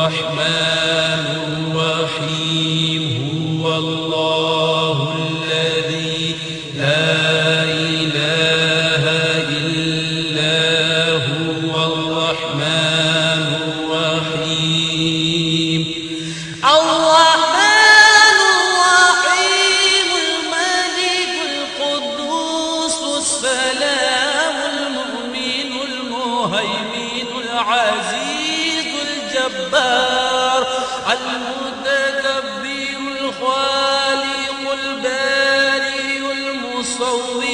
الرحمن الرحيم هو الله الذي لا إله إلا هو الرحمن الرحيم. الرحمن الرحيم الملك القدوس السلام المؤمن المهيمن العزيز الجبار المتكبر الخالق البارئ المصور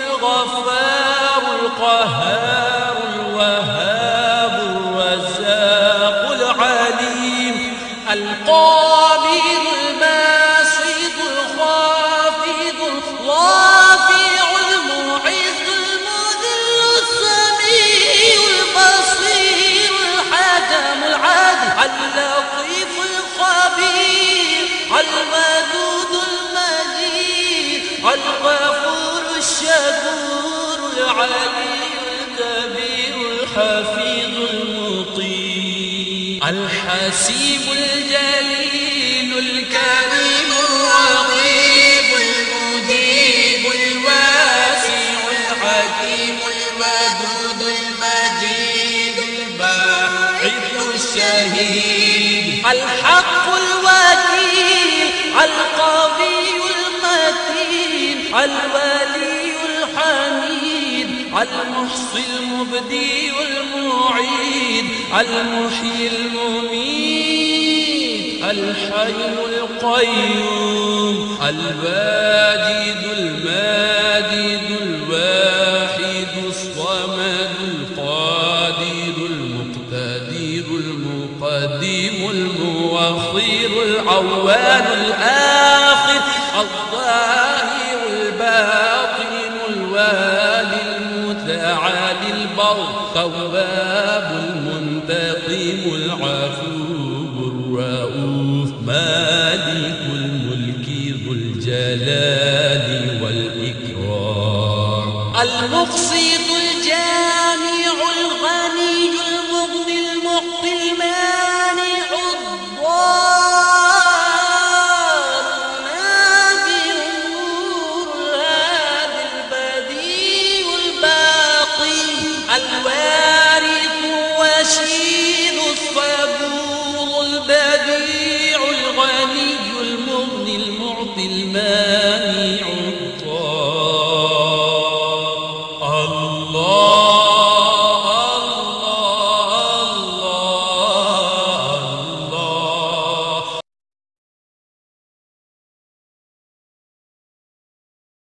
الغفار القهار الوهاب الرزاق العليم القابل الباسط الخافض الرافع المعز المذل السميع البصير الحكم العدل اللطيف الخبير الودود المجيد الغفور الشكور العلي الكبير الحفيظ المطيع الحسيب الجليل الكريم الرقيب المجيب الواسع الحكيم الودود المجيد الباعث الشهيد الحق الوكيل القوي المتين الولي الحميد المحصي المبدي المعيد المحيي المميت الحي القيوم الواجد الماجد الواحد الصمد القادر المقتدر المقدم المؤخر الأول الآخر الظاهر الباطن الوالي المتعالي البر التواب المنتقم العفو الرؤوف مالك الملك ذو الجلال والإكرام المقسط الجامع الغني المغني المعطي المانع الضار النافع النور الهادي البديع الباقي الوارث الرشيد الصبور البديع الغني المغني المعطي المانع الضار الله